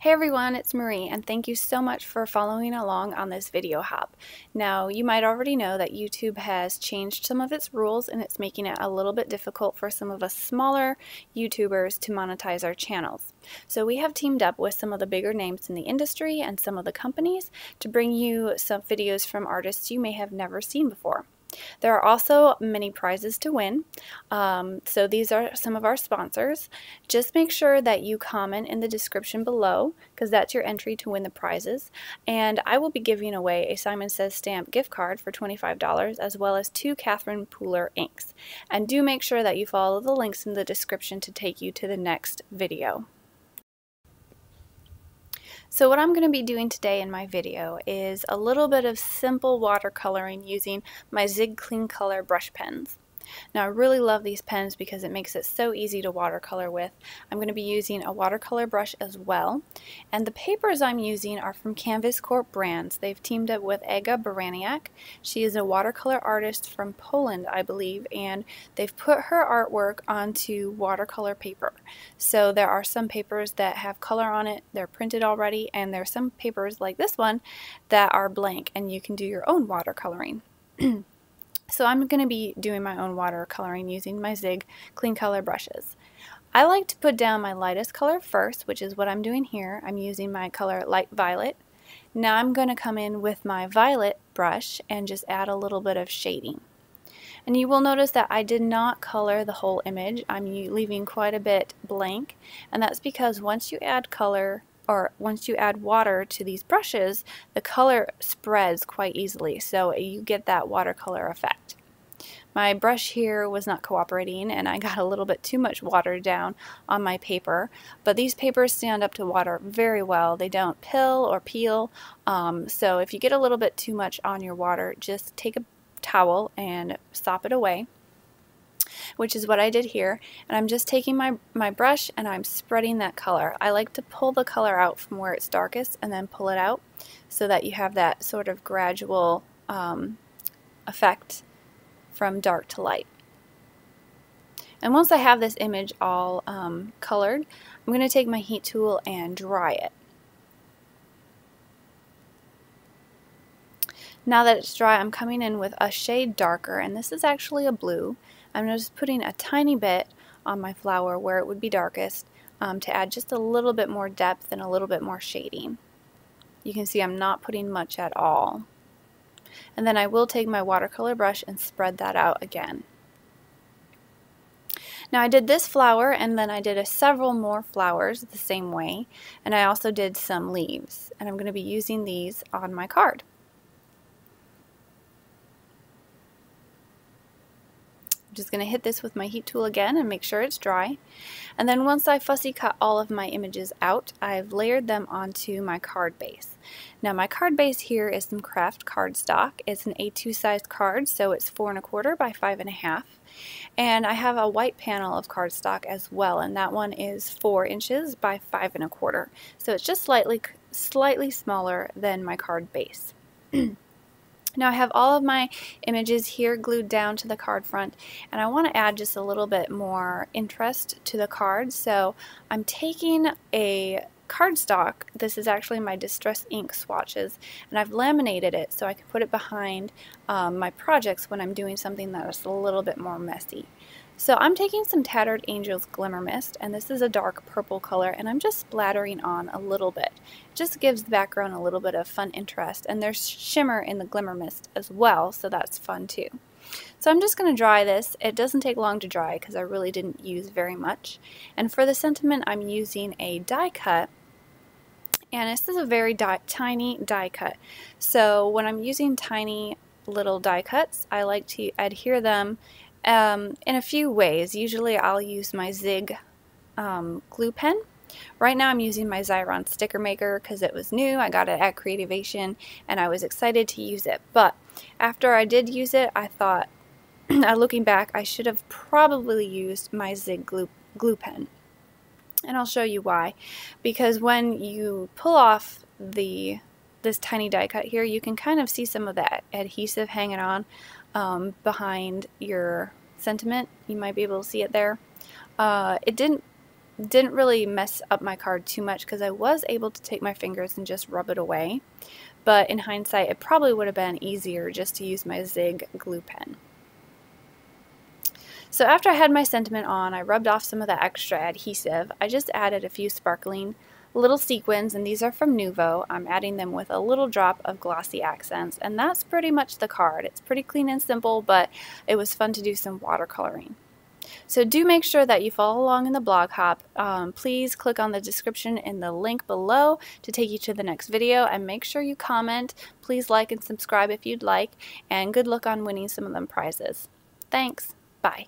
Hey everyone, it's Marie, and thank you so much for following along on this video hop. Now, you might already know that YouTube has changed some of its rules and it's making it a little bit difficult for some of us smaller YouTubers to monetize our channels. So we have teamed up with some of the bigger names in the industry and some of the companies to bring you some videos from artists you may have never seen before. There are also many prizes to win, so these are some of our sponsors. Just make sure that you comment in the description below because that's your entry to win the prizes, and I will be giving away a Simon Says stamp gift card for $25 as well as 2 Catherine Pooler inks. And do make sure that you follow the links in the description to take you to the next video. So what I'm going to be doing today in my video is a little bit of simple watercoloring using my Zig Clean Color brush pens. Now I really love these pens because it makes it so easy to watercolor with. I'm going to be using a watercolor brush as well, and the papers I'm using are from Canvas Corp brands. They've teamed up with Ega Baraniak. She is a watercolor artist from Poland, I believe, and they've put her artwork onto watercolor paper. So there are some papers that have color on it, they're printed already, and there are some papers like this one that are blank and you can do your own watercoloring. So I'm going to be doing my own watercoloring using my Zig Clean Color brushes. I like to put down my lightest color first, which is what I'm doing here. I'm using my color Light Violet. Now I'm going to come in with my violet brush and just add a little bit of shading. And you will notice that I did not color the whole image. I'm leaving quite a bit blank, and that's because once you add color or once you add water to these brushes, the color spreads quite easily, so you get that watercolor effect. My brush here was not cooperating and I got a little bit too much water down on my paper, but these papers stand up to water very well. They don't pill or peel, so if you get a little bit too much on your water, just take a towel and sop it away, which is what I did here. And I'm just taking my brush and I'm spreading that color. I like to pull the color out from where it's darkest and then pull it out so that you have that sort of gradual effect from dark to light. And once I have this image all colored, I'm going to take my heat tool and dry it. Now that it's dry, I'm coming in with a shade darker, and this is actually a blue. I'm just putting a tiny bit on my flower where it would be darkest to add just a little bit more depth and a little bit more shading. You can see I'm not putting much at all. And then I will take my watercolor brush and spread that out again. Now I did this flower and then I did several more flowers the same way, and I also did some leaves, and I'm going to be using these on my card. I'm just going to hit this with my heat tool again and make sure it's dry. And then once I fussy cut all of my images out, I've layered them onto my card base. Now my card base here is some craft cardstock. It's an A2 size card, so it's 4 1/4 by 5 1/2. And I have a white panel of cardstock as well, and that one is 4 inches by 5 1/4. So it's just slightly smaller than my card base. Now I have all of my images here glued down to the card front, and I want to add just a little bit more interest to the card, so I'm taking a cardstock. This is actually my Distress ink swatches, and I've laminated it so I can put it behind my projects when I'm doing something that is a little bit more messy. So I'm taking some Tattered Angels Glimmer Mist, and this is a dark purple color, and I'm just splattering on a little bit. It just gives the background a little bit of fun interest, and there's shimmer in the Glimmer Mist as well, so that's fun too. So I'm just going to dry this. It doesn't take long to dry because I really didn't use very much. And for the sentiment, I'm using a die cut, and this is a very tiny die cut. So when I'm using tiny little die cuts, I like to adhere them in a few ways. Usually I'll use my Zig glue pen. Right now I'm using my Xyron sticker maker because it was new. I got it at Creativation and I was excited to use it. But after I did use it, I thought, looking back, I should have probably used my Zig glue pen. And I'll show you why. Because when you pull off this tiny die cut here, you can kind of see some of that adhesive hanging on behind your sentiment. You might be able to see it there. It didn't didn't really mess up my card too much because I was able to take my fingers and just rub it away. But in hindsight, it probably would have been easier just to use my Zig glue pen. So after I had my sentiment on, I rubbed off some of the extra adhesive. I just added a few sparkling little sequins, and these are from Nuvo. I'm adding them with a little drop of glossy accents, and that's pretty much the card. It's pretty clean and simple, but it was fun to do some watercoloring. So do make sure that you follow along in the blog hop. Please click on the description in the link below to take you to the next video, and make sure you comment. Please like and subscribe if you'd like, and good luck on winning some of them prizes. Thanks. Bye.